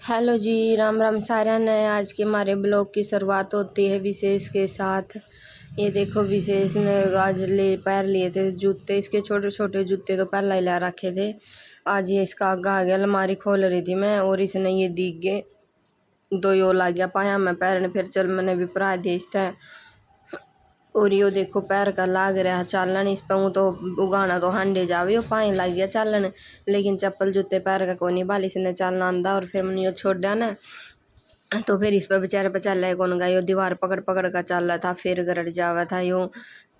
Hello जी, राम राम सारा ने। आज के हमारे ब्लॉग की शुरुआत होती है विशेष के साथ। ये देखो, विशेष ने आज पैर लिए थे जूते, इसके छोटे छोटे जूते तो पहले ही ला रखे थे। आज ये इसका आगा आ गया, अलमारी खोल रही थी मैं और इसने ये दिख गए दो यो ला गया पाया मैं पैर ने। फिर चल मैंने भी परा दिया इसका। और यो देखो पैर का लाग रहा है चालन, इस पे तो उगाना तो हांडे जावे, पाए लग गया चालन। लेकिन चप्पल जूते पैर का कोनी बाल इसने चालना आंदा। और फिर मैंने यो छोड़ा ना, तो फिर इस पर बेचारे पे चल रहा कौन गया, यो दीवार पकड़ पकड़ कर चल रहा था, फिर गरड़ जावा था यो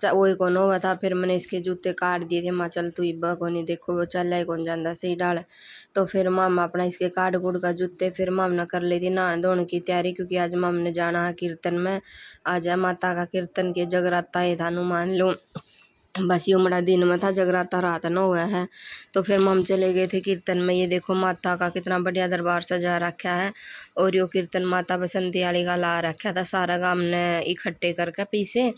वही कौन हुआ था। फिर मैंने इसके जूते काट दिए थे, माँ चल तू इब्बा को नहीं, देखो वो चल रहा कौन जाता सही डाल। तो फिर मामा अपना इसके काट कूट का जूते, फिर मामना कर ली थी नहाने धोने की तैयारी, क्योंकि आज माम ने जाना है कीर्तन में। आज है माता का कीर्तन के जगराता है था, मान लो बस यो बड़ा दिन में था, जगराता रात न हुआ है। तो फिर हम चले गए थे कीर्तन में। ये देखो माता का कितना बढ़िया दरबार सजा रखा है। और यो कीर्तन माता बसंती वाली का ला रखा था, सारा गांव ने इकट्ठे करके पीछे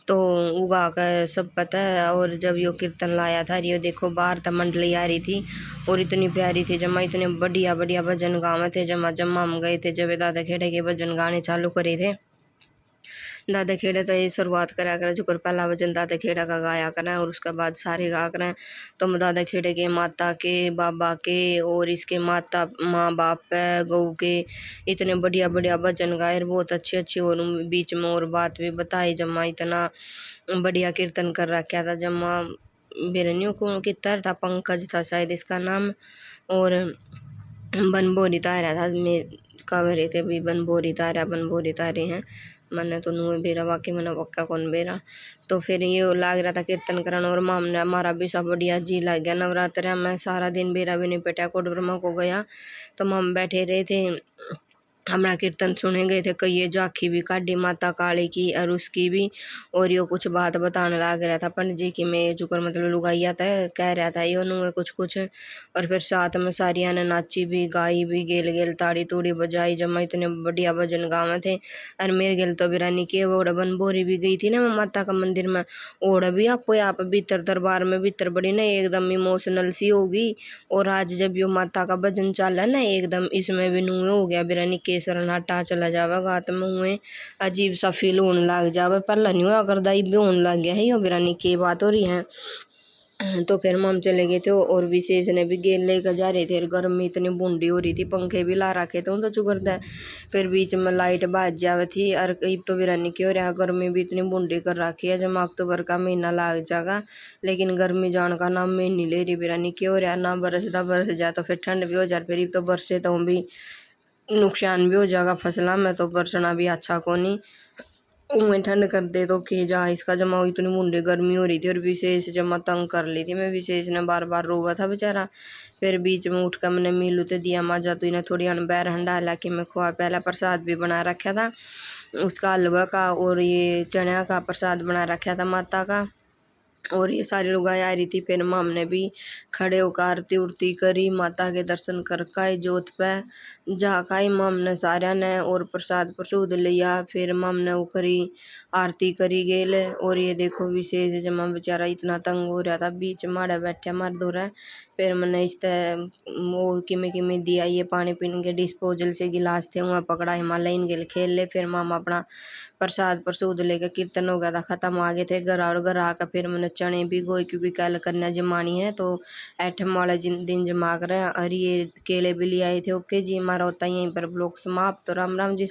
तो उगा कर सब पता है। और जब यो कीर्तन लाया था, यो देखो बाहर तक मंडली आ रही थी और इतनी प्यारी थी जमा, इतने बढ़िया बढ़िया भजन गावे थे। जमा जमा हम गए थे जब दादा खेड़े के भजन गाने चालू करे थे। दादा खेड़ा तो ये शुरुआत करा करें, जो पहला वजन दादा खेड़ा का गाया करें और उसके बाद सारे गा करें। तो हम दादा खेड़े के माता के बाबा के और इसके माता माँ बाप है गऊ के इतने बढ़िया बढ़िया भजन गाए, बहुत अच्छे अच्छे। और बीच में और बात भी बताई, जमा इतना बढ़िया कीर्तन कर रखा था। जमा बिरनियों को कितर था, पंकज था शायद इसका नाम। और बनभोरी तारा था, मैं कह थे भी बनभोरी तारे हैं। मैंने तो नुए बेरा वाकई मैंने पक्का कौन बेरा। तो फिर ये लाग रहा था कीर्तन करन, और माम ने हमारा भी सब बढ़िया जी लग गया। नवरात्र में सारा दिन बेरा भी नहीं पेटा, कोट ब्रह्मा को गया तो माम बैठे रहे थे, हमारा कीर्तन सुने गए थे। कई ये झांकी भी काटी माता काली की और उसकी भी। और यो कुछ बात बताने लग रहा था पंडित जी की, मैं जुकर मतलब लुगाइया था, कह रहा था यो नुए कुछ कुछ। और फिर साथ में सारिया ने नाची भी गाई भी, गेल गेल ताड़ी तूड़ी बजाई, जमा इतने बढ़िया भजन गावे थे। और मेरे गेल तो बिरानी के वो बन बोरी भी गई थी ना माता का मंदिर में, ओढ़ भी आपको आप भीतर दरबार में भीतर बड़ी ना एकदम इमोशनल सी होगी। और आज जब यो माता का भजन चल रहा है ना, एकदम इसमें भी नुए हो गया बिरानी, केसर नाटा चला जावा गात में हुए, अजीब सा फील होने लग जावे। पहला नहीं हुआ अगर दाई भी होने लग गया है, यो बिरानी की बात हो रही है। तो फिर हम चले गए थे और विशेष ने भी गेल लेकर जा रहे थे। और गर्मी इतनी बूंदी हो रही थी, पंखे भी ला रखे थे तो चुगरता है। फिर बीच में लाइट बाज जावे थी। और करीब तो बिरानी की हो रहा, गर्मी भी इतनी बूंदी कर रखी है, जब अक्टूबर का महीना लग जाएगा लेकिन गर्मी जान का नाम में नहीं ले रही। बिरानी की हो रहा ना बरस जाए तो फिर ठंड भी हो जाए, फिर तो बरसे तो भी नुकसान भी हो जाएगा फसलों में, तो बरसना भी अच्छा को नहीं। उमें ठंड कर दे तो के जा इसका जमा इतनी मुंडे गर्मी हो रही थी। और विशेष जमा तंग कर ली थी मैं, विशेष ने बार बार रोवा था बेचारा। फिर बीच में उठ कर मैंने मीलू ते दिया माजा, तो इन्हें थोड़ी अनबैर हंडा ला के मैं खुआ, पहला प्रसाद भी बना रखा था उसका हलवा का, और ये चना का प्रसाद बना रखा था माता का। और ये सारे लोग आ रही थी। फिर माम ने भी खड़े होकर आरती उरती करी, माता के दर्शन कर काई जोत पे जा काई माम ने सारा ने, और प्रसाद प्रसूद लिया। फिर माम ने वो करी आरती करी गेल। और ये देखो विशेष जमा बेचारा इतना तंग हो रहा था, बीच माड़ा बैठा मार दो रहा। फिर मैंने इस वो किमें दिया, ये पानी पीने के डिस्पोजल से गिलास थे वहाँ पकड़ा, हिमालयन गेल खेल ले। फिर मामा अपना प्रसाद प्रसूद लेकर, कीर्तन हो गया था खत्म, आ गए थे घर। और घर आकर फिर मैंने चने भी गोई, क्योंकि कल कन्या जमानी है तो ऐठम वाले दिन जमा कर। और ये केले भी ले आए थे। ओके जी, हमारा होता है यहीं पर ब्लॉग समाप्त। तो राम राम जी।